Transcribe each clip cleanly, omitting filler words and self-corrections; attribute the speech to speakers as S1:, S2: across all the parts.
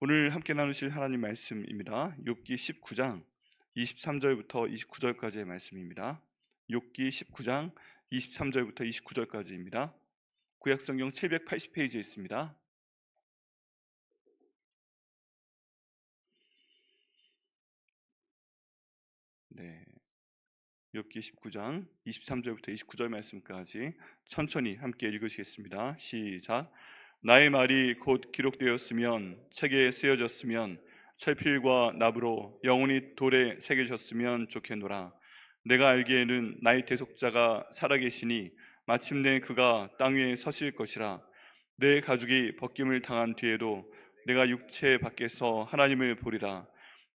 S1: 오늘 함께 나누실 하나님 말씀입니다. 욥기 19장 23절부터 29절까지의 말씀입니다. 욥기 19장 23절부터 29절까지입니다. 구약성경 780페이지에 있습니다. 네, 욥기 19장 23절부터 29절 말씀까지 천천히 함께 읽으시겠습니다. 시작. 나의 말이 곧 기록되었으면 책에 쓰여졌으면 철필과 납으로 영원히 돌에 새겨졌으면 좋겠노라. 내가 알기에는 나의 대속자가 살아계시니 마침내 그가 땅 위에 서실 것이라. 내 가죽이 벗김을 당한 뒤에도 내가 육체 밖에서 하나님을 보리라.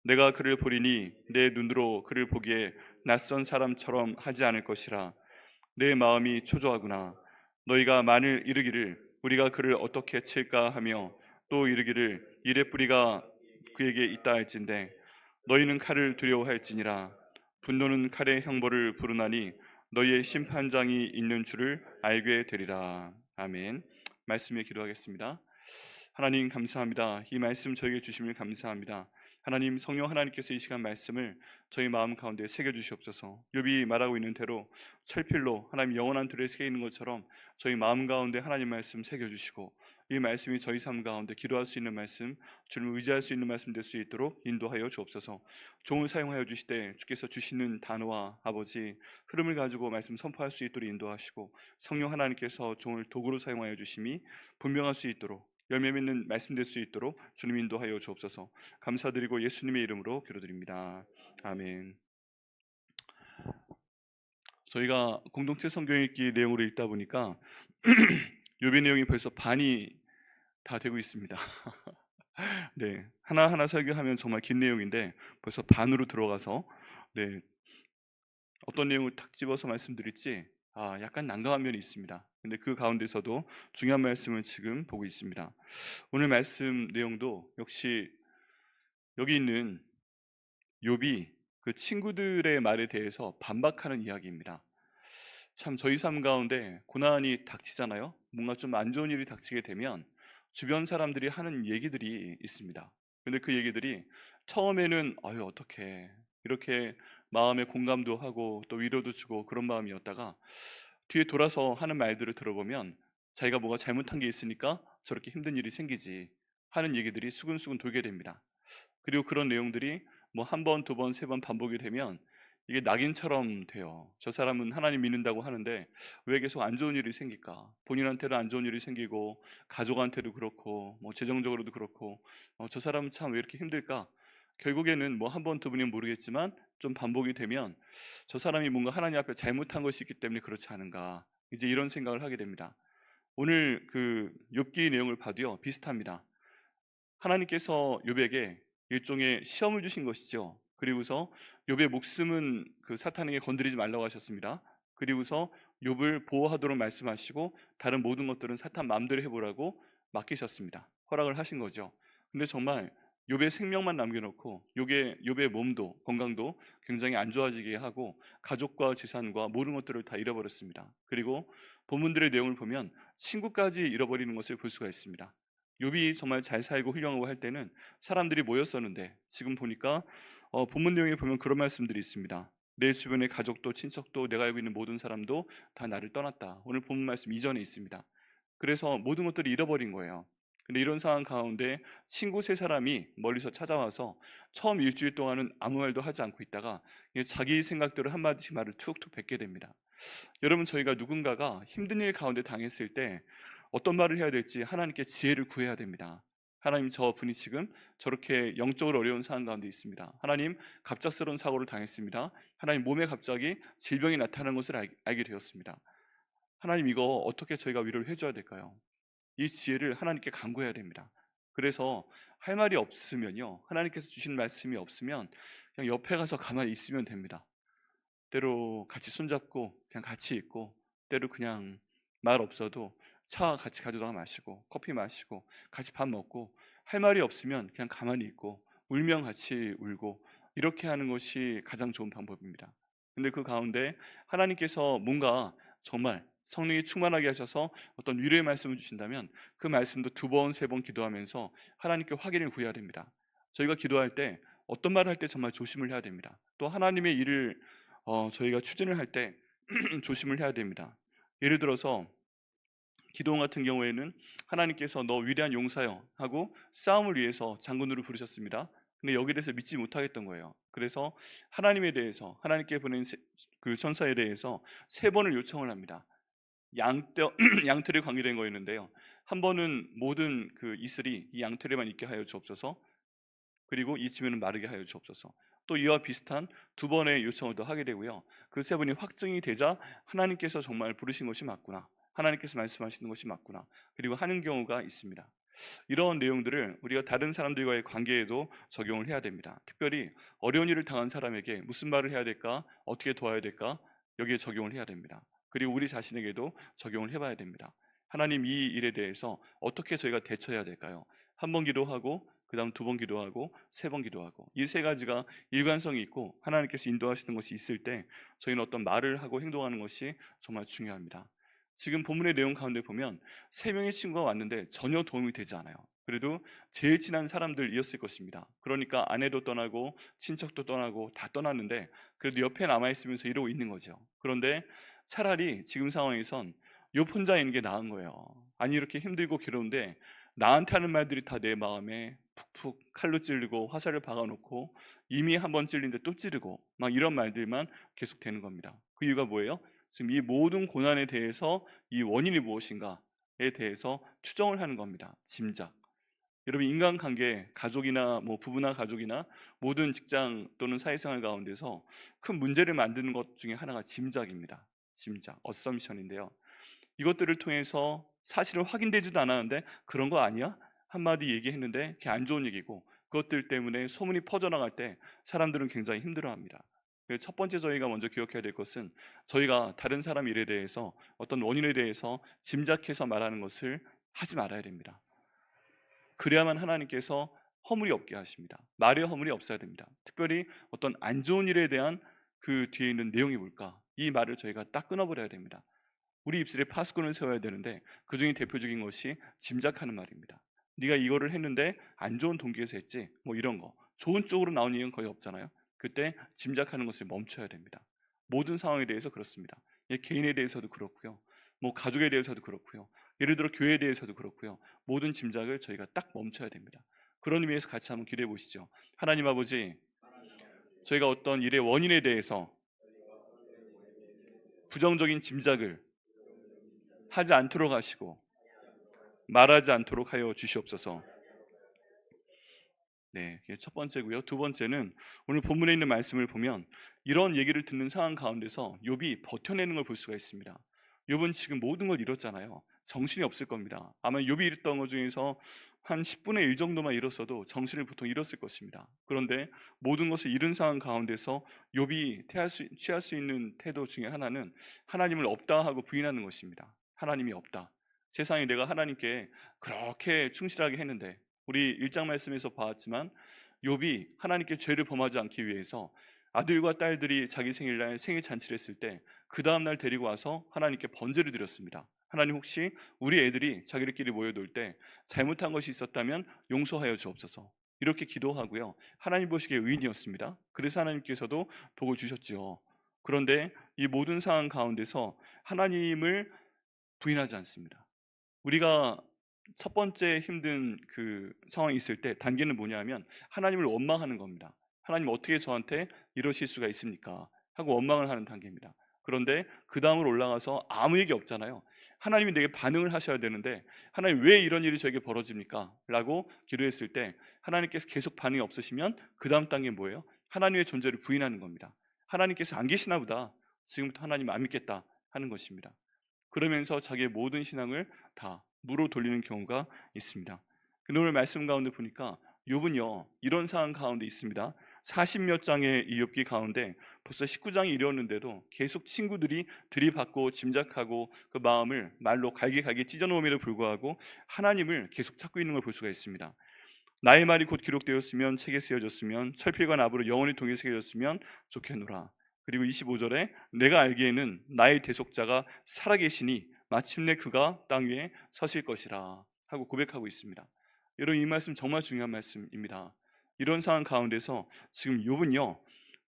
S1: 내가 그를 보리니 내 눈으로 그를 보기에 낯선 사람처럼 하지 않을 것이라. 내 마음이 초조하구나. 너희가 만일 이르기를 우리가 그를 어떻게 칠까 하며 또 이르기를 이레 뿌리가 그에게 있다 할진대 너희는 칼을 두려워할지니라. 분노는 칼의 형벌을 부르나니 너희의 심판장이 있는 줄을 알게 되리라. 아멘. 말씀에 기도하겠습니다. 하나님 감사합니다. 이 말씀 저에게 주심을 감사합니다. 하나님, 성령 하나님께서 이 시간 말씀을 저희 마음 가운데 새겨주시옵소서. 욥이 말하고 있는 대로 철필로 하나님 영원한 들에 새겨 있는 것처럼 저희 마음 가운데 하나님 말씀 새겨주시고, 이 말씀이 저희 삶 가운데 기도할 수 있는 말씀, 주를 의지할 수 있는 말씀 될 수 있도록 인도하여 주옵소서. 종을 사용하여 주시되 주께서 주시는 단어와 아버지 흐름을 가지고 말씀 선포할 수 있도록 인도하시고, 성령 하나님께서 종을 도구로 사용하여 주심이 분명할 수 있도록, 열매 맺는 말씀 될 수 있도록 주님 인도하여 주옵소서. 감사드리고 예수님의 이름으로 기도드립니다. 아멘. 저희가 공동체 성경 읽기 내용으로 읽다 보니까 욥의 내용이 벌써 반이 다 되고 있습니다. 네, 하나하나 설교하면 정말 긴 내용인데 벌써 반으로 들어가서 네, 어떤 내용을 탁 집어서 말씀드릴지 약간 난감한 면이 있습니다. 근데 그 가운데서도 중요한 말씀을 지금 보고 있습니다. 오늘 말씀 내용도 역시 여기 있는 욥이 그 친구들의 말에 대해서 반박하는 이야기입니다. 참 저희 삶 가운데 고난이 닥치잖아요. 뭔가 좀 안 좋은 일이 닥치게 되면 주변 사람들이 하는 얘기들이 있습니다. 근데 그 얘기들이 처음에는 아유 어떡해 이렇게 마음에 공감도 하고 또 위로도 주고 그런 마음이었다가 뒤에 돌아서 하는 말들을 들어보면 자기가 뭐가 잘못한 게 있으니까 저렇게 힘든 일이 생기지 하는 얘기들이 수근수근 돌게 됩니다. 그리고 그런 내용들이 뭐 한 번, 두 번, 세 번 반복이 되면 이게 낙인처럼 돼요. 저 사람은 하나님 믿는다고 하는데 왜 계속 안 좋은 일이 생길까? 본인한테도 안 좋은 일이 생기고 가족한테도 그렇고 뭐 재정적으로도 그렇고 저 사람은 참 왜 이렇게 힘들까? 결국에는 뭐 한 번, 두 번이면 모르겠지만 좀 반복이 되면 저 사람이 뭔가 하나님 앞에 잘못한 것이 있기 때문에 그렇지 않은가? 이제 이런 생각을 하게 됩니다. 오늘 그 욥기 내용을 봐도요 비슷합니다. 하나님께서 욥에게 일종의 시험을 주신 것이죠. 그리고서 욥의 목숨은 그 사탄에게 건드리지 말라고 하셨습니다. 그리고서 욥을 보호하도록 말씀하시고 다른 모든 것들은 사탄 마음대로 해보라고 맡기셨습니다. 허락을 하신 거죠. 근데 정말 욥의 생명만 남겨놓고 욥의 몸도 건강도 굉장히 안 좋아지게 하고 가족과 재산과 모든 것들을 다 잃어버렸습니다. 그리고 본문들의 내용을 보면 친구까지 잃어버리는 것을 볼 수가 있습니다. 욥이 정말 잘 살고 훌륭하고 할 때는 사람들이 모였었는데 지금 보니까 본문 내용에 보면 그런 말씀들이 있습니다. 내 주변의 가족도 친척도 내가 알고 있는 모든 사람도 다 나를 떠났다. 오늘 본문 말씀 이전에 있습니다. 그래서 모든 것들을 잃어버린 거예요. 근데 이런 상황 가운데 친구 세 사람이 멀리서 찾아와서 처음 일주일 동안은 아무 말도 하지 않고 있다가 자기 생각대로 한마디씩 말을 툭툭 뱉게 됩니다. 여러분, 저희가 누군가가 힘든 일 가운데 당했을 때 어떤 말을 해야 될지 하나님께 지혜를 구해야 됩니다. 하나님, 저 분이 지금 저렇게 영적으로 어려운 상황 가운데 있습니다. 하나님, 갑작스러운 사고를 당했습니다. 하나님, 몸에 갑자기 질병이 나타나는 것을 알게 되었습니다. 하나님, 이거 어떻게 저희가 위로를 해줘야 될까요? 이 지혜를 하나님께 간구해야 됩니다. 그래서 할 말이 없으면요, 하나님께서 주신 말씀이 없으면 그냥 옆에 가서 가만히 있으면 됩니다. 때로 같이 손잡고 그냥 같이 있고, 때로 그냥 말 없어도 차 같이 가져다가 마시고 커피 마시고 같이 밥 먹고, 할 말이 없으면 그냥 가만히 있고 울면 같이 울고, 이렇게 하는 것이 가장 좋은 방법입니다. 근데 그 가운데 하나님께서 뭔가 정말 성령이 충만하게 하셔서 어떤 위로의 말씀을 주신다면 그 말씀도 2번, 3번 기도하면서 하나님께 확인을 구해야 됩니다. 저희가 기도할 때 어떤 말을 할 때 정말 조심을 해야 됩니다. 또 하나님의 일을 저희가 추진을 할 때 조심을 해야 됩니다. 예를 들어서 기도원 같은 경우에는 하나님께서 너 위대한 용사여 하고 싸움을 위해서 장군으로 부르셨습니다. 근데 여기에 대해서 믿지 못하겠던 거예요. 그래서 하나님에 대해서, 하나님께 보낸 그 천사에 대해서 3번을 요청을 합니다. 양털에 관계된 거였는데요. 한 번은 모든 그 이슬이 이 양털에만 있게 하여 주옵소서. 그리고 이 치면은 마르게 하여 주옵소서. 또 이와 비슷한 2번의 요청을 더 하게 되고요. 그 3번이 확증이 되자 하나님께서 정말 부르신 것이 맞구나, 하나님께서 말씀하시는 것이 맞구나, 그리고 하는 경우가 있습니다. 이런 내용들을 우리가 다른 사람들과의 관계에도 적용을 해야 됩니다. 특별히 어려운 일을 당한 사람에게 무슨 말을 해야 될까, 어떻게 도와야 될까, 여기에 적용을 해야 됩니다. 그리고 우리 자신에게도 적용을 해봐야 됩니다. 하나님, 이 일에 대해서 어떻게 저희가 대처해야 될까요? 한 번 기도하고 그 다음 2번 기도하고 3번 기도하고, 이 3가지가 일관성이 있고 하나님께서 인도하시는 것이 있을 때 저희는 어떤 말을 하고 행동하는 것이 정말 중요합니다. 지금 본문의 내용 가운데 보면 3명의 친구가 왔는데 전혀 도움이 되지 않아요. 그래도 제일 친한 사람들이었을 것입니다. 그러니까 아내도 떠나고 친척도 떠나고 다 떠났는데 그래도 옆에 남아있으면서 이러고 있는 거죠. 그런데 차라리 지금 상황에선 욥 혼자 있는 게 나은 거예요. 아니, 이렇게 힘들고 괴로운데 나한테 하는 말들이 다 내 마음에 푹푹 칼로 찌르고 화살을 박아놓고, 이미 한 번 찔린데 또 찌르고 막 이런 말들만 계속 되는 겁니다. 그 이유가 뭐예요? 지금 이 모든 고난에 대해서 이 원인이 무엇인가에 대해서 추정을 하는 겁니다. 짐작. 여러분, 인간관계, 가족이나 뭐 부부나 가족이나 모든 직장 또는 사회생활 가운데서 큰 문제를 만드는 것 중에 하나가 짐작입니다. 짐작, 어썸션인데요. 이것들을 통해서 사실은 확인되지도 않았는데 그런 거 아니야? 한마디 얘기했는데 그게 안 좋은 얘기고, 그것들 때문에 소문이 퍼져나갈 때 사람들은 굉장히 힘들어합니다. 그래서 첫 번째 저희가 먼저 기억해야 될 것은, 저희가 다른 사람 일에 대해서 어떤 원인에 대해서 짐작해서 말하는 것을 하지 말아야 됩니다. 그래야만 하나님께서 허물이 없게 하십니다. 말에 허물이 없어야 됩니다. 특별히 어떤 안 좋은 일에 대한 그 뒤에 있는 내용이 뭘까, 이 말을 저희가 딱 끊어버려야 됩니다. 우리 입술에 파수꾼을 세워야 되는데 그 중에 대표적인 것이 짐작하는 말입니다. 네가 이거를 했는데 안 좋은 동기에서 했지, 뭐 이런 거. 좋은 쪽으로 나온 얘기는 거의 없잖아요. 그때 짐작하는 것을 멈춰야 됩니다. 모든 상황에 대해서 그렇습니다. 개인에 대해서도 그렇고요, 뭐 가족에 대해서도 그렇고요, 예를 들어 교회에 대해서도 그렇고요. 모든 짐작을 저희가 딱 멈춰야 됩니다. 그런 의미에서 같이 한번 기도해 보시죠. 하나님 아버지, 저희가 어떤 일의 원인에 대해서 부정적인 짐작을 하지 않도록 하시고 말하지 않도록 하여 주시옵소서. 네, 이게 첫 번째고요. 2번째는 오늘 본문에 있는 말씀을 보면 이런 얘기를 듣는 상황 가운데서 욥이 버텨내는 걸 볼 수가 있습니다. 욥은 지금 모든 걸 잃었잖아요. 정신이 없을 겁니다. 아마 욥이 잃었던 것 중에서 한 10분의 1 정도만 잃었어도 정신을 보통 잃었을 것입니다. 그런데 모든 것을 잃은 상황 가운데서 욥이 취할 수 있는 태도 중에 하나는 하나님을 없다 하고 부인하는 것입니다. 하나님이 없다. 세상에 내가 하나님께 그렇게 충실하게 했는데, 우리 1장 말씀에서 봤지만 욥이 하나님께 죄를 범하지 않기 위해서 아들과 딸들이 자기 생일날 생일 잔치를 했을 때 그 다음날 데리고 와서 하나님께 번제를 드렸습니다. 하나님, 혹시 우리 애들이 자기들끼리 모여놀 때 잘못한 것이 있었다면 용서하여 주옵소서. 이렇게 기도하고요, 하나님 보시기에 의인이었습니다. 그래서 하나님께서도 복을 주셨지요. 그런데 이 모든 상황 가운데서 하나님을 부인하지 않습니다. 우리가 첫 번째 힘든 그 상황이 있을 때 단계는 뭐냐면 하나님을 원망하는 겁니다. 하나님, 어떻게 저한테 이러실 수가 있습니까? 하고 원망을 하는 단계입니다. 그런데 그 다음으로 올라가서 아무 얘기 없잖아요. 하나님이 내게 반응을 하셔야 되는데, 하나님 왜 이런 일이 저에게 벌어집니까? 라고 기도했을 때 하나님께서 계속 반응이 없으시면 그 다음 단계는 뭐예요? 하나님의 존재를 부인하는 겁니다. 하나님께서 안 계시나 보다, 지금부터 하나님 안 믿겠다 하는 것입니다. 그러면서 자기의 모든 신앙을 다 무로 돌리는 경우가 있습니다. 근데 오늘 말씀 가운데 보니까 욥은요, 이런 상황 가운데 있습니다. 40몇 장의 이 욥기 가운데 벌써 19장이 이르렀는데도 계속 친구들이 들이받고 짐작하고 그 마음을 말로 갈기갈기 찢어놓음에도 불구하고 하나님을 계속 찾고 있는 걸 볼 수가 있습니다. 나의 말이 곧 기록되었으면 책에 쓰여졌으면 철필과 나무로 영원히 동에 새겨졌으면 좋겠노라. 그리고 25절에 내가 알기에는 나의 대속자가 살아계시니 마침내 그가 땅 위에 서실 것이라 하고 고백하고 있습니다. 여러분, 이 말씀 정말 중요한 말씀입니다. 이런 상황 가운데서 지금 욥은요,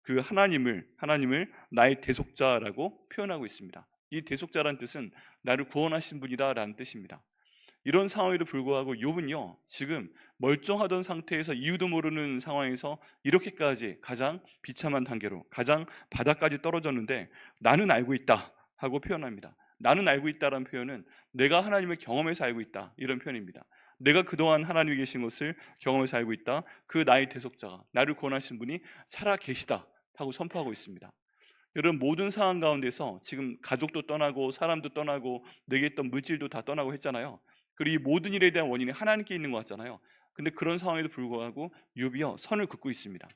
S1: 그 하나님을 나의 대속자라고 표현하고 있습니다. 이 대속자란 뜻은 나를 구원하신 분이다라는 뜻입니다. 이런 상황에도 불구하고 욥은요, 지금 멀쩡하던 상태에서 이유도 모르는 상황에서 이렇게까지 가장 비참한 단계로 가장 바닥까지 떨어졌는데 나는 알고 있다 하고 표현합니다. 나는 알고 있다라는 표현은 내가 하나님을 경험해서 알고 있다, 이런 표현입니다. 내가 그동안 하나님이 계신 것을 경험해서 알고 있다. 그 나의 대속자가, 나를 구원하신 분이 살아 계시다 하고 선포하고 있습니다. 여러분, 모든 상황 가운데서 지금 가족도 떠나고 사람도 떠나고 내게 있던 물질도 다 떠나고 했잖아요. 그리고 이 모든 일에 대한 원인이 하나님께 있는 것 같잖아요. 근데 그런 상황에도 불구하고 욥이요, 선을 긋고 있습니다.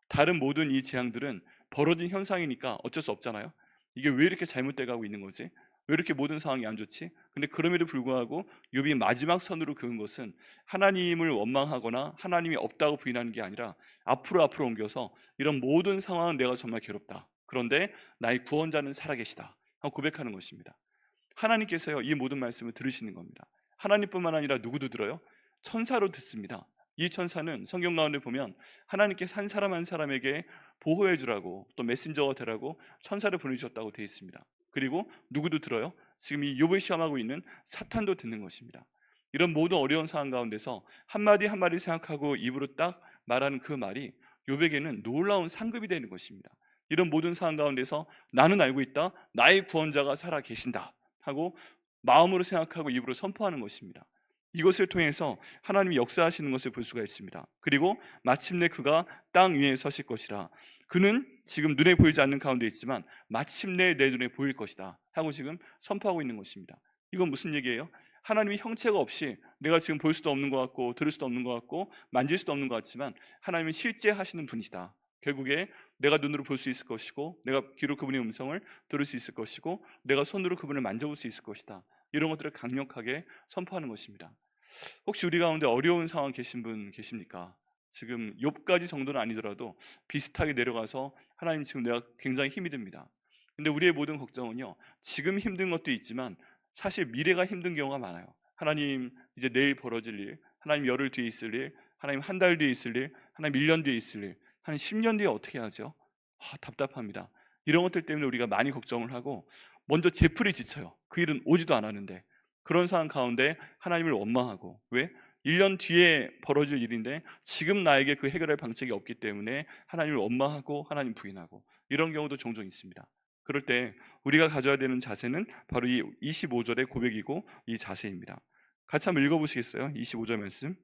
S1: 다른 모든 이 재앙들은 벌어진 현상이니까 어쩔 수 없잖아요. 이게 왜 이렇게 잘못돼 가고 있는 거지? 왜 이렇게 모든 상황이 안 좋지? 근데 그럼에도 불구하고 욥이 마지막 선으로 그은 것은 하나님을 원망하거나 하나님이 없다고 부인하는 게 아니라 앞으로 옮겨서 이런 모든 상황은 내가 정말 괴롭다, 그런데 나의 구원자는 살아계시다 하고 고백하는 것입니다. 하나님께서요, 이 모든 말씀을 들으시는 겁니다. 하나님뿐만 아니라 누구도 들어요? 천사로 듣습니다. 이 천사는 성경 가운데 보면 하나님께서 한 사람 한 사람에게 보호해 주라고, 또 메신저가 되라고 천사를 보내주셨다고 되어 있습니다. 그리고 누구도 들어요? 지금 이 욥을 시험하고 있는 사탄도 듣는 것입니다. 이런 모든 어려운 상황 가운데서 한마디 한마디 생각하고 입으로 딱 말하는 그 말이 욥에게는 놀라운 상급이 되는 것입니다. 이런 모든 상황 가운데서 나는 알고 있다, 나의 구원자가 살아 계신다 하고 마음으로 생각하고 입으로 선포하는 것입니다. 이것을 통해서 하나님이 역사하시는 것을 볼 수가 있습니다. 그리고 마침내 그가 땅 위에 서실 것이라, 그는 지금 눈에 보이지 않는 가운데 있지만 마침내 내 눈에 보일 것이다 하고 지금 선포하고 있는 것입니다. 이건 무슨 얘기예요? 하나님이 형체가 없이 내가 지금 볼 수도 없는 것 같고 들을 수도 없는 것 같고 만질 수도 없는 것 같지만 하나님은 실제 하시는 분이시다. 결국에 내가 눈으로 볼 수 있을 것이고, 내가 귀로 그분의 음성을 들을 수 있을 것이고, 내가 손으로 그분을 만져볼 수 있을 것이다. 이런 것들을 강력하게 선포하는 것입니다. 혹시 우리 가운데 어려운 상황 계신 분 계십니까? 지금 욥까지 정도는 아니더라도 비슷하게 내려가서 하나님, 지금 내가 굉장히 힘이 듭니다. 근데 우리의 모든 걱정은요, 지금 힘든 것도 있지만 사실 미래가 힘든 경우가 많아요. 하나님, 이제 내일 벌어질 일, 하나님 열흘 뒤에 있을 일, 하나님 한 달 뒤에 있을 일, 하나님 1년 뒤에 있을 일, 한 10년 뒤에 어떻게 하죠? 답답합니다. 이런 것들 때문에 우리가 많이 걱정을 하고 먼저 제풀이 지쳐요. 그 일은 오지도 않았는데. 그런 상황 가운데 하나님을 원망하고, 왜? 1년 뒤에 벌어질 일인데 지금 나에게 그 해결할 방책이 없기 때문에 하나님을 원망하고 하나님 부인하고, 이런 경우도 종종 있습니다. 그럴 때 우리가 가져야 되는 자세는 바로 이 25절의 고백이고 이 자세입니다. 같이 한번 읽어보시겠어요? 25절 말씀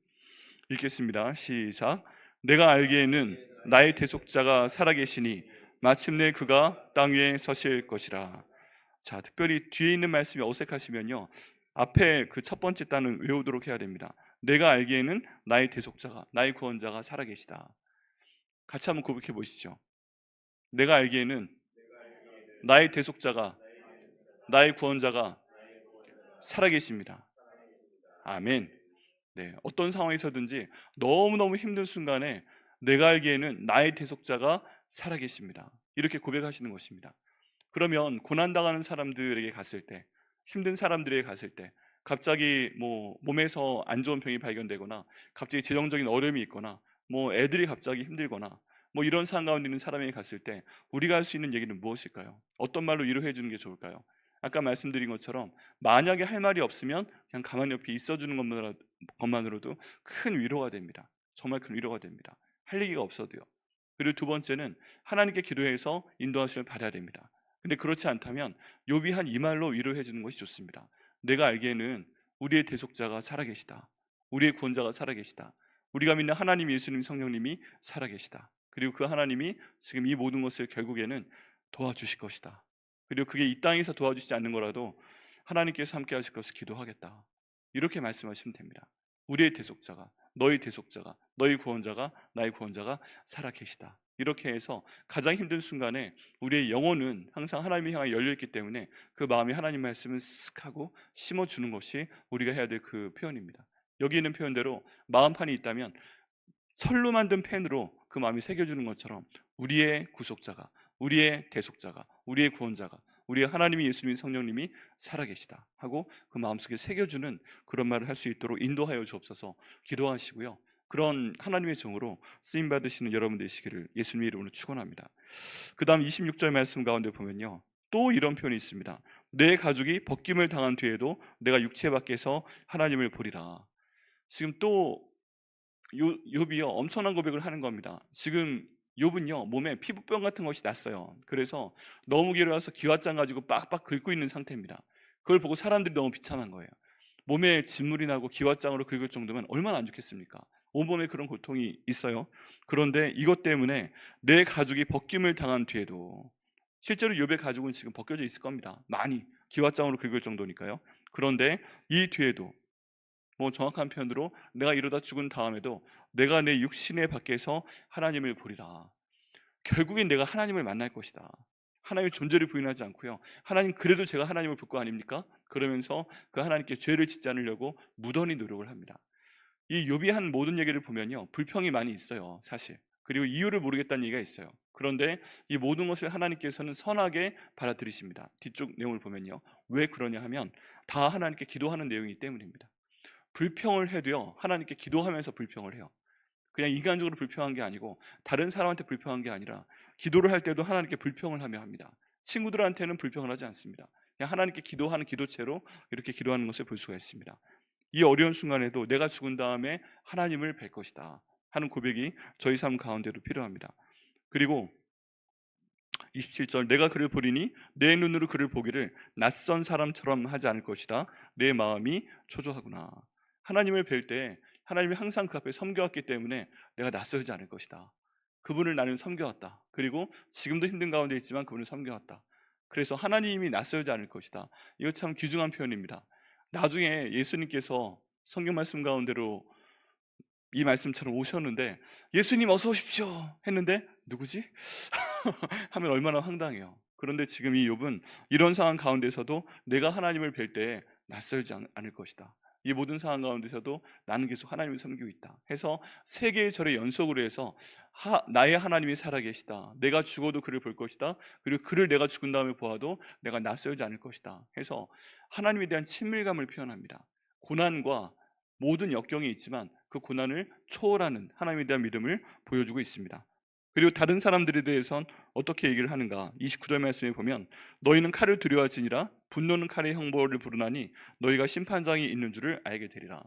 S1: 읽겠습니다. 시작. 내가 알기에는 나의 대속자가 살아계시니 마침내 그가 땅 위에 서실 것이라. 자, 특별히 뒤에 있는 말씀이 어색하시면요, 앞에 그 첫 번째 단은 외우도록 해야 됩니다. 내가 알기에는 나의 대속자가, 나의 구원자가 살아계시다. 같이 한번 고백해 보시죠. 내가 알기에는 나의 대속자가, 나의 구원자가 살아계십니다. 아멘. 네, 어떤 상황에서든지 너무너무 힘든 순간에 내가 알기에는 나의 대속자가 살아계십니다, 이렇게 고백하시는 것입니다. 그러면 고난당하는 사람들에게 갔을 때, 힘든 사람들에게 갔을 때, 갑자기 뭐 몸에서 안 좋은 병이 발견되거나 갑자기 재정적인 어려움이 있거나 뭐 애들이 갑자기 힘들거나 뭐 이런 상황 가운데 있는 사람에게 갔을 때 우리가 할 수 있는 얘기는 무엇일까요? 어떤 말로 위로해 주는 게 좋을까요? 아까 말씀드린 것처럼 만약에 할 말이 없으면 그냥 가만히 옆에 있어주는 것만으로도 큰 위로가 됩니다. 정말 큰 위로가 됩니다. 할 얘기가 없어도요. 그리고 두 번째는 하나님께 기도해서 인도하심을 받아야 됩니다. 근데 그렇지 않다면 욥이 한 이 말로 위로해 주는 것이 좋습니다. 내가 알기에는 우리의 대속자가 살아계시다. 우리의 구원자가 살아계시다. 우리가 믿는 하나님, 예수님, 성령님이 살아계시다. 그리고 그 하나님이 지금 이 모든 것을 결국에는 도와주실 것이다. 그리고 그게 이 땅에서 도와주시지 않는 거라도 하나님께서 함께 하실 것을 기도하겠다. 이렇게 말씀하시면 됩니다. 우리의 대속자가, 너희 대속자가, 너희 구원자가, 나의 구원자가 살아계시다. 이렇게 해서 가장 힘든 순간에 우리의 영혼은 항상 하나님을 향해 열려있기 때문에 그 마음에 하나님 말씀을 쓱 하고 심어주는 것이 우리가 해야 될 그 표현입니다. 여기 있는 표현대로 마음판이 있다면 철로 만든 펜으로 그 마음이 새겨주는 것처럼 우리의 구속자가, 우리의 대속자가, 우리의 구원자가, 우리의 하나님이 예수님이 성령님이 살아계시다 하고 그 마음속에 새겨주는 그런 말을 할 수 있도록 인도하여 주옵소서 기도하시고요. 그런 하나님의 종으로 쓰임 받으시는 여러분 되시기를 예수님의 이름으로 축원합니다. 그 다음 26절 말씀 가운데 보면요, 또 이런 표현이 있습니다. 내 가죽이 벗김을 당한 뒤에도 내가 육체 밖에서 하나님을 보리라. 지금 또 욥이요 엄청난 고백을 하는 겁니다. 지금 욥은요 몸에 피부병 같은 것이 났어요. 그래서 너무 괴로워서 기왓장 가지고 빡빡 긁고 있는 상태입니다. 그걸 보고 사람들이 너무 비참한 거예요. 몸에 진물이 나고 기왓장으로 긁을 정도면 얼마나 안 좋겠습니까? 온몸에 그런 고통이 있어요. 그런데 이것 때문에 내 가죽이 벗김을 당한 뒤에도, 실제로 욥의 가죽은 지금 벗겨져 있을 겁니다. 많이 기왓장으로 긁을 정도니까요. 그런데 이 뒤에도, 뭐 정확한 표현으로 내가 이러다 죽은 다음에도 내가 내 육신의 밖에서 하나님을 보리라. 결국엔 내가 하나님을 만날 것이다. 하나님의 존재를 부인하지 않고요, 하나님 그래도 제가 하나님을 볼 거 아닙니까? 그러면서 그 하나님께 죄를 짓지 않으려고 무던히 노력을 합니다. 이 욥이 한 모든 얘기를 보면요 불평이 많이 있어요, 사실. 그리고 이유를 모르겠다는 얘기가 있어요. 그런데 이 모든 것을 하나님께서는 선하게 받아들이십니다. 뒤쪽 내용을 보면요, 왜 그러냐 하면 다 하나님께 기도하는 내용이기 때문입니다. 불평을 해도요 하나님께 기도하면서 불평을 해요. 그냥 인간적으로 불평한 게 아니고 다른 사람한테 불평한 게 아니라 기도를 할 때도 하나님께 불평을 하며 합니다. 친구들한테는 불평을 하지 않습니다. 그냥 하나님께 기도하는 기도체로 이렇게 기도하는 것을 볼 수가 있습니다. 이 어려운 순간에도 내가 죽은 다음에 하나님을 뵐 것이다 하는 고백이 저희 삶 가운데도 필요합니다. 그리고 27절, 내가 그를 보리니 내 눈으로 그를 보기를 낯선 사람처럼 하지 않을 것이다. 내 마음이 초조하구나. 하나님을 뵐 때 하나님이 항상 그 앞에 섬겨왔기 때문에 내가 낯설지 않을 것이다. 그분을 나는 섬겨왔다. 그리고 지금도 힘든 가운데 있지만 그분을 섬겨왔다. 그래서 하나님이 낯설지 않을 것이다. 이거 참 귀중한 표현입니다. 나중에 예수님께서 성경 말씀 가운데로 이 말씀처럼 오셨는데 예수님 어서 오십시오 했는데 누구지? 하면 얼마나 황당해요. 그런데 지금 이 욥은 이런 상황 가운데서도 내가 하나님을 뵐 때 낯설지 않을 것이다. 이 모든 상황 가운데서도 나는 계속 하나님을 섬기고 있다 해서 세 개의 절의 연속으로 해서 나의 하나님이 살아계시다, 내가 죽어도 그를 볼 것이다, 그리고 그를 내가 죽은 다음에 보아도 내가 낯설지 않을 것이다 해서 하나님에 대한 친밀감을 표현합니다. 고난과 모든 역경이 있지만 그 고난을 초월하는 하나님에 대한 믿음을 보여주고 있습니다. 그리고 다른 사람들에 대해선 어떻게 얘기를 하는가? 29절 말씀에 보면 너희는 칼을 두려워하지니라 분노는 칼의 형벌을 부르나니 너희가 심판장이 있는 줄을 알게 되리라.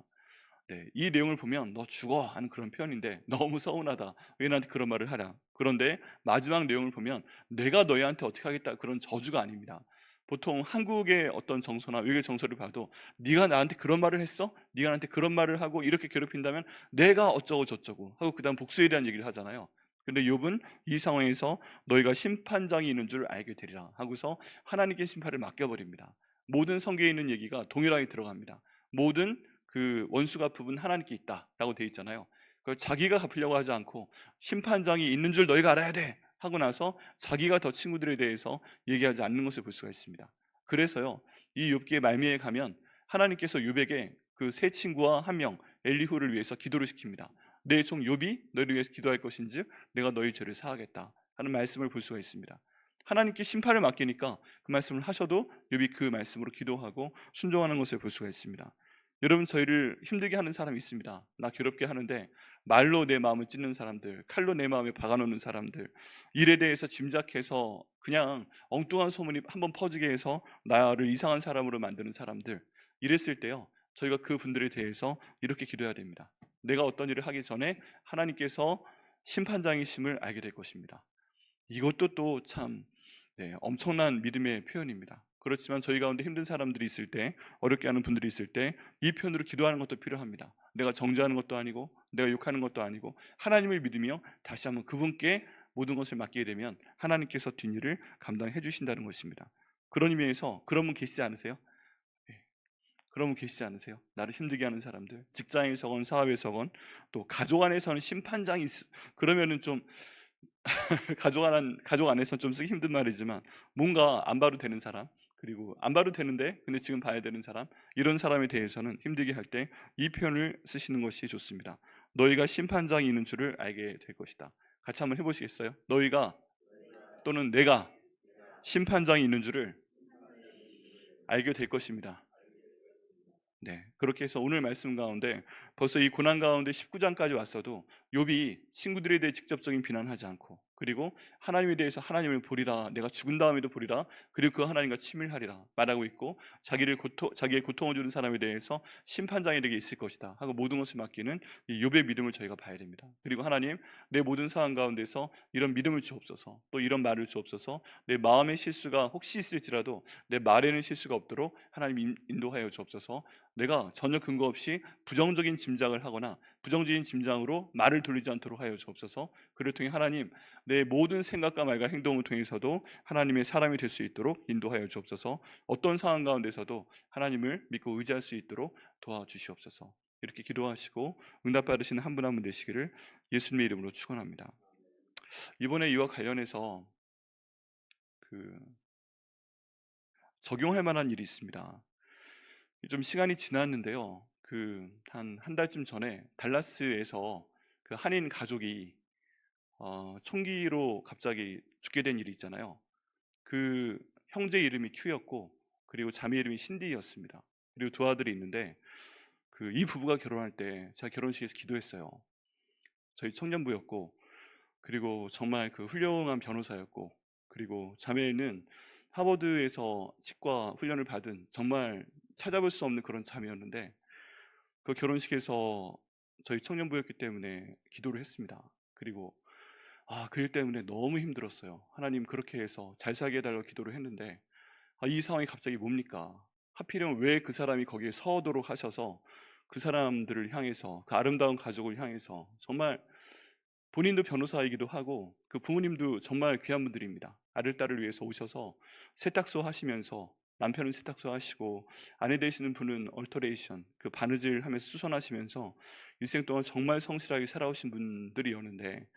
S1: 네, 이 내용을 보면 너 죽어 하는 그런 표현인데 너무 서운하다, 왜 나한테 그런 말을 하라. 그런데 마지막 내용을 보면 내가 너희한테 어떻게 하겠다 그런 저주가 아닙니다. 보통 한국의 어떤 정서나 외교 정서를 봐도 네가 나한테 그런 말을 했어? 네가 나한테 그런 말을 하고 이렇게 괴롭힌다면 내가 어쩌고 저쩌고 하고 그 다음 복수에 대한 얘기를 하잖아요. 근데 욥은 이 상황에서 너희가 심판장이 있는 줄 알게 되리라 하고서 하나님께 심판을 맡겨버립니다. 모든 성경에 있는 얘기가 동일하게 들어갑니다. 모든 그 원수가 갚은 하나님께 있다라고 되어 있잖아요. 그걸 자기가 갚으려고 하지 않고 심판장이 있는 줄 너희가 알아야 돼 하고 나서 자기가 더 친구들에 대해서 얘기하지 않는 것을 볼 수가 있습니다. 그래서요 이 욥기의 말미에 가면 하나님께서 욥에게 그 세 친구와 한 명 엘리후를 위해서 기도를 시킵니다. 내 종 욥이 너희를 위해서 기도할 것인즉 내가 너희 죄를 사하겠다 하는 말씀을 볼 수가 있습니다. 하나님께 심판을 맡기니까 그 말씀을 하셔도 욥이 그 말씀으로 기도하고 순종하는 것을 볼 수가 있습니다. 여러분, 저희를 힘들게 하는 사람이 있습니다. 나 괴롭게 하는데 말로 내 마음을 찢는 사람들, 칼로 내 마음에 박아놓는 사람들, 일에 대해서 짐작해서 그냥 엉뚱한 소문이 한번 퍼지게 해서 나를 이상한 사람으로 만드는 사람들, 이랬을 때요 저희가 그 분들에 대해서 이렇게 기도해야 됩니다. 내가 어떤 일을 하기 전에 하나님께서 심판장이심을 알게 될 것입니다. 이것도 또 참 엄청난 믿음의 표현입니다. 그렇지만 저희 가운데 힘든 사람들이 있을 때, 어렵게 하는 분들이 있을 때 이 표현으로 기도하는 것도 필요합니다. 내가 정죄하는 것도 아니고 내가 욕하는 것도 아니고 하나님을 믿으며 다시 한번 그분께 모든 것을 맡기게 되면 하나님께서 뒷일을 감당해 주신다는 것입니다. 그런 의미에서 그런 분 계시지 않으세요? 그런 분 계시지 않으세요? 나를 힘들게 하는 사람들, 직장에서건 사업에서건 또 가족 안에서는 심판장이 그러면은 좀 가족 안에서는 좀 쓰기 힘든 말이지만 뭔가 안 봐도 되는 사람, 그리고 안 봐도 되는데 근데 지금 봐야 되는 사람, 이런 사람에 대해서는 힘들게 할 때 이 표현을 쓰시는 것이 좋습니다. 너희가 심판장이 있는 줄을 알게 될 것이다. 같이 한번 해보시겠어요? 너희가 또는 내가 심판장이 있는 줄을 알게 될 것입니다. 네, 그렇게 해서 오늘 말씀 가운데 벌써 이 고난 가운데 19장까지 왔어도 욥이 친구들에 대해 직접적인 비난하지 않고, 그리고 하나님에 대해서 하나님을 보리라, 내가 죽은 다음에도 보리라, 그리고 그 하나님과 친밀하리라 말하고 있고, 자기의 고통을 주는 사람에 대해서 심판장이 되게 있을 것이다 하고 모든 것을 맡기는 이 욥의 믿음을 저희가 봐야 됩니다. 그리고 하나님, 내 모든 상황 가운데서 이런 믿음을 주옵소서, 또 이런 말을 주옵소서, 내 마음의 실수가 혹시 있을지라도 내 말에는 실수가 없도록 하나님 인도하여 주옵소서, 내가 전혀 근거 없이 부정적인 짐작을 하거나 부정적인 짐작으로 말을 돌리지 않도록 하여 주옵소서. 그를 통해 하나님, 내 모든 생각과 말과 행동을 통해서도 하나님의 사람이 될 수 있도록 인도하여 주옵소서. 어떤 상황 가운데서도 하나님을 믿고 의지할 수 있도록 도와주시옵소서. 이렇게 기도하시고 응답 받으시는 한 분 한 분 되시기를 예수님의 이름으로 축원합니다. 이번에 이와 관련해서 그 적용할 만한 일이 있습니다. 좀 시간이 지났는데요. 한 달쯤 전에 달라스에서 그 한인 가족이 총기로 갑자기 죽게 된 일이 있잖아요. 그 형제 이름이 큐였고, 그리고 자매 이름이 신디였습니다. 그리고 두 아들이 있는데, 이 부부가 결혼할 때 제가 결혼식에서 기도했어요. 저희 청년부였고, 그리고 정말 훌륭한 변호사였고, 그리고 자매는 하버드에서 치과 훈련을 받은 정말 찾아볼 수 없는 그런 자매였는데, 그 결혼식에서 저희 청년부였기 때문에 기도를 했습니다. 그리고 그 일 때문에 너무 힘들었어요. 하나님, 그렇게 해서 잘 살게 해달라고 기도를 했는데, 이 상황이 갑자기 뭡니까? 하필이면 왜 그 사람이 거기에 서도록 하셔서 그 사람들을 향해서, 그 아름다운 가족을 향해서, 정말 본인도 변호사이기도 하고 그 부모님도 정말 귀한 분들입니다. 아들, 딸을 위해서 오셔서 세탁소 하시면서, 남편은 세탁소 하시고 아내 되시는 분은 얼터레이션, 바느질 하면서 수선하시면서 일생 동안 정말 성실하게 살아오신 분들이었는데,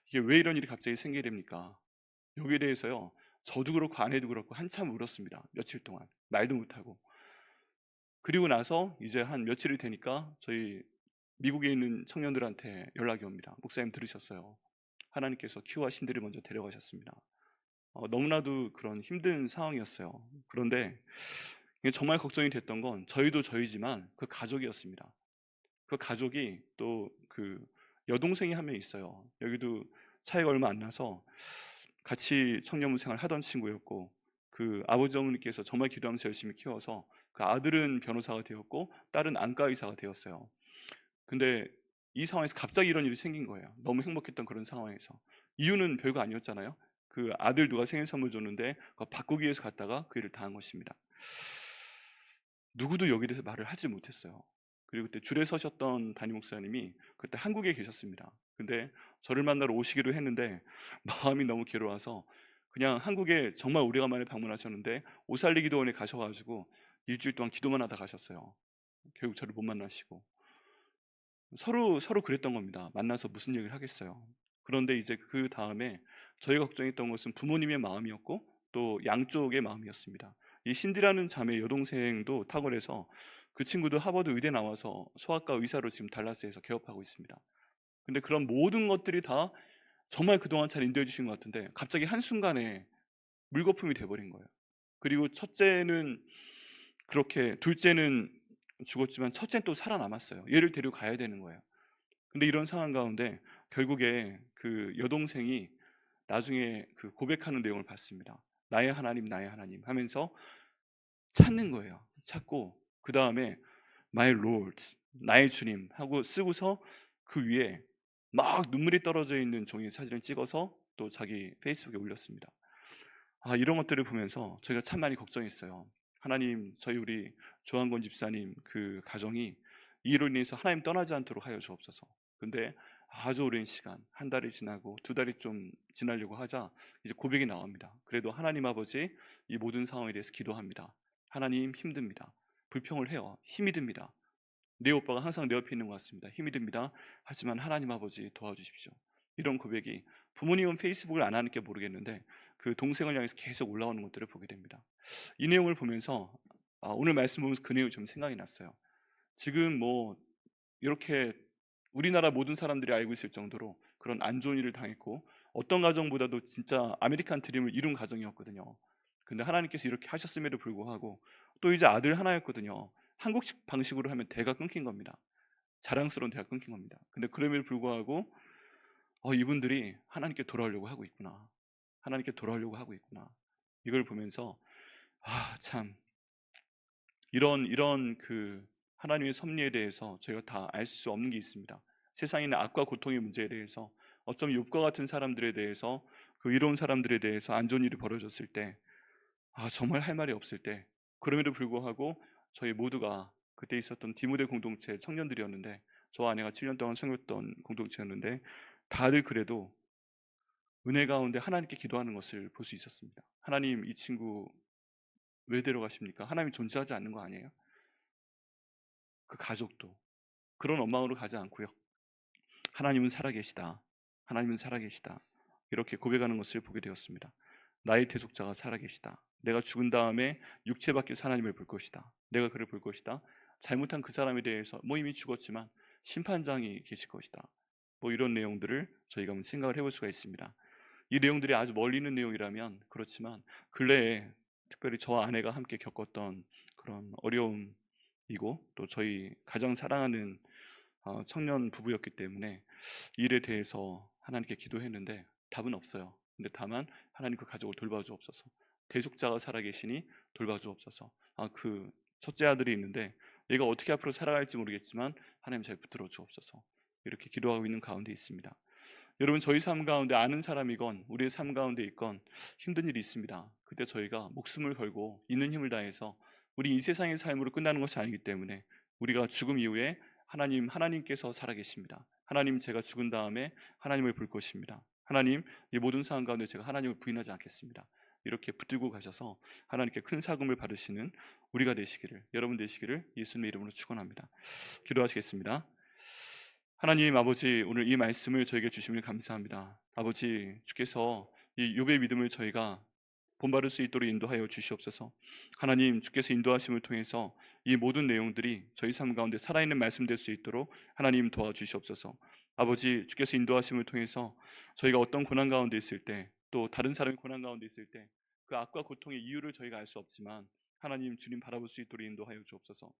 S1: 이게 왜 이런 일이 갑자기 생기게 됩니까? 여기에 대해서요, 저도 그렇고 아내도 그렇고 한참 울었습니다. 며칠 동안 말도 못하고. 그리고 나서 이제 한 며칠이 되니까 저희 미국에 있는 청년들한테 연락이 옵니다. 목사님 들으셨어요? 하나님께서 큐와 신들을 먼저 데려가셨습니다. 너무나도 그런 힘든 상황이었어요. 그런데 정말 걱정이 됐던 건 저희도 저희지만 그 가족이었습니다. 그 가족이 또 여동생이 한 명 있어요. 여기도 차이가 얼마 안 나서 같이 청년부 생활 하던 친구였고, 아버지 어머니께서 정말 기도하면서 열심히 키워서 그 아들은 변호사가 되었고 딸은 안과 의사가 되었어요. 근데 이 상황에서 갑자기 이런 일이 생긴 거예요. 너무 행복했던 그런 상황에서. 이유는 별거 아니었잖아요. 그 아들 누가 생일 선물 줬는데 그거 바꾸기 위해서 갔다가 그 일을 당한 것입니다. 누구도 여기에 대해서 말을 하지 못했어요. 그리고 그때 줄에 서셨던 담임 목사님이 그때 한국에 계셨습니다. 근데 저를 만나러 오시기로 했는데 마음이 너무 괴로워서 그냥 한국에 정말 오래간만에 방문하셨는데 오살리 기도원에 가셔가지고 일주일 동안 기도만 하다 가셨어요. 결국 저를 못 만나시고, 서로 그랬던 겁니다. 만나서 무슨 얘기를 하겠어요. 그런데 이제 그 다음에 저희가 걱정했던 것은 부모님의 마음이었고 또 양쪽의 마음이었습니다. 이 신디라는 자매 여동생도 탁월해서 그 친구도 하버드 의대 나와서 소아과 의사로 지금 달라스에서 개업하고 있습니다. 근데 그런 모든 것들이 다 정말 그동안 잘 인도해 주신 것 같은데 갑자기 한순간에 물거품이 돼버린 거예요. 그리고 첫째는 그렇게, 둘째는 죽었지만 첫째는 또 살아남았어요. 얘를 데려가야 되는 거예요. 근데 이런 상황 가운데 결국에 그 여동생이 나중에 고백하는 내용을 봤습니다. 나의 하나님, 나의 하나님 하면서 찾는 거예요. 찾고 그 다음에 My Lord, 나의 주님 하고 쓰고서 그 위에 막 눈물이 떨어져 있는 종이 사진을 찍어서 또 자기 페이스북에 올렸습니다. 이런 것들을 보면서 저희가 참 많이 걱정했어요. 하나님, 우리 조한권 집사님 그 가정이 이 일로 인해서 하나님 떠나지 않도록 하여 주옵소서. 근데 아주 오랜 시간, 한 달이 지나고 두 달이 좀 지나려고 하자 이제 고백이 나옵니다. 그래도 하나님 아버지, 이 모든 상황에 대해서 기도합니다. 하나님, 힘듭니다. 불평을 해요. 힘이 듭니다. 내 오빠가 항상 내 옆에 있는 것 같습니다. 힘이 듭니다. 하지만 하나님 아버지 도와주십시오. 이런 고백이 부모님은 페이스북을 안 하니까 모르겠는데 그 동생을 향해서 계속 올라오는 것들을 보게 됩니다. 이 내용을 보면서 오늘 말씀 보면서 그 내용이 좀 생각이 났어요. 지금 뭐 이렇게 우리나라 모든 사람들이 알고 있을 정도로 그런 안 좋은 일을 당했고, 어떤 가정보다도 진짜 아메리칸 드림을 이룬 가정이었거든요. 근데 하나님께서 이렇게 하셨음에도 불구하고 또 이제 아들 하나였거든요. 한국식 방식으로 하면 대가 끊긴 겁니다. 자랑스러운 대가 끊긴 겁니다. 근데 그럼에도 불구하고 이분들이 하나님께 돌아오려고 하고 있구나. 하나님께 돌아오려고 하고 있구나. 이걸 보면서 참, 이런 그 하나님의 섭리에 대해서 저희가 다 알 수 없는 게 있습니다. 세상에 있는 악과 고통의 문제에 대해서, 어쩜 욥과 같은 사람들에 대해서, 그 이로운 사람들에 대해서 안 좋은 일이 벌어졌을 때 정말 할 말이 없을 때, 그럼에도 불구하고 저희 모두가 그때 있었던 디모데 공동체 청년들이었는데, 저와 아내가 7년 동안 섬겼던 공동체였는데, 다들 그래도 은혜 가운데 하나님께 기도하는 것을 볼 수 있었습니다. 하나님, 이 친구 왜 데려가십니까? 하나님이 존재하지 않는 거 아니에요? 그 가족도 그런 원망으로 가지 않고요, 하나님은 살아계시다, 하나님은 살아계시다, 이렇게 고백하는 것을 보게 되었습니다. 나의 대속자가 살아계시다. 내가 죽은 다음에 육체 밖에서 하나님을 볼 것이다. 내가 그를 볼 것이다. 잘못한 그 사람에 대해서 이미 죽었지만 심판장이 계실 것이다. 이런 내용들을 저희가 한번 생각을 해볼 수가 있습니다. 이 내용들이 아주 멀리 있는 내용이라면 그렇지만, 근래에 특별히 저와 아내가 함께 겪었던 그런 어려움이고, 또 저희 가장 사랑하는 청년 부부였기 때문에 이 일에 대해서 하나님께 기도했는데 답은 없어요. 근데 다만 하나님 그 가족을 돌봐주옵소서. 대속자가 살아계시니 돌봐주옵소서. 그 첫째 아들이 있는데 얘가 어떻게 앞으로 살아갈지 모르겠지만 하나님 잘 붙들어 주옵소서. 이렇게 기도하고 있는 가운데 있습니다. 여러분, 저희 삶 가운데 아는 사람이건 우리의 삶 가운데 있건 힘든 일이 있습니다. 그때 저희가 목숨을 걸고 있는 힘을 다해서, 우리 이 세상의 삶으로 끝나는 것이 아니기 때문에 우리가 죽음 이후에 하나님께서 살아계십니다. 하나님, 제가 죽은 다음에 하나님을 볼 것입니다. 하나님, 이 모든 상황 가운데 제가 하나님을 부인하지 않겠습니다. 이렇게 붙들고 가셔서 하나님께 큰 사금을 받으시는 우리가 되시기를, 여러분 되시기를 예수님의 이름으로 축원합니다. 기도하시겠습니다. 하나님 아버지, 오늘 이 말씀을 저에게 주심을 감사합니다. 아버지, 주께서 이 욥의 믿음을 저희가 본받을 수 있도록 인도하여 주시옵소서. 하나님, 주께서 인도하심을 통해서 이 모든 내용들이 저희 삶 가운데 살아있는 말씀 될 수 있도록 하나님 도와주시옵소서. 아버지, 주께서 인도하심을 통해서 저희가 어떤 고난 가운데 있을 때, 또 다른 사람이 고난 가운데 있을 때 그 악과 고통의 이유를 저희가 알 수 없지만 하나님, 주님 바라볼 수 있도록 인도하여 주옵소서.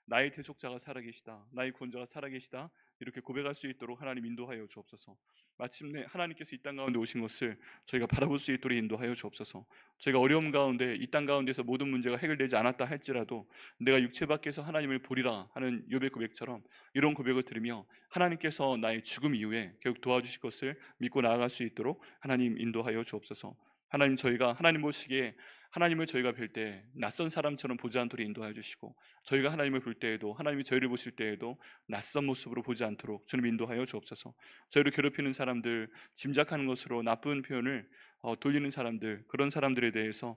S1: 나의 대속자가 살아계시다, 나의 구원자가 살아계시다, 이렇게 고백할 수 있도록 하나님 인도하여 주옵소서. 마침내 하나님께서 이 땅 가운데 오신 것을 저희가 바라볼 수 있도록 인도하여 주옵소서. 저희가 어려움 가운데, 이 땅 가운데서 모든 문제가 해결되지 않았다 할지라도 내가 육체 밖에서 하나님을 보리라 하는 욥의 고백처럼 이런 고백을 들으며 하나님께서 나의 죽음 이후에 결국 도와주실 것을 믿고 나아갈 수 있도록 하나님 인도하여 주옵소서. 하나님, 저희가 하나님 보시기에 하나님을 저희가 뵐 때 낯선 사람처럼 보지 않도록 인도하여 주시고, 저희가 하나님을 볼 때에도, 하나님이 저희를 보실 때에도 낯선 모습으로 보지 않도록 주님 인도하여 주옵소서. 저희를 괴롭히는 사람들, 짐작하는 것으로 나쁜 표현을 돌리는 사람들, 그런 사람들에 대해서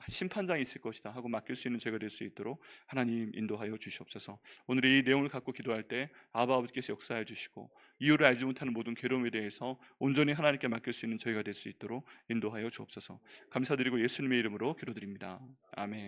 S1: 심판장이 있을 것이다 하고 맡길 수 있는 죄가 될 수 있도록 하나님 인도하여 주시옵소서. 오늘 이 내용을 갖고 기도할 때 아버지께서 역사해 주시고, 이유를 알지 못하는 모든 괴로움에 대해서 온전히 하나님께 맡길 수 있는 저희가 될 수 있도록 인도하여 주옵소서. 감사드리고 예수님의 이름으로 기도드립니다. 아멘.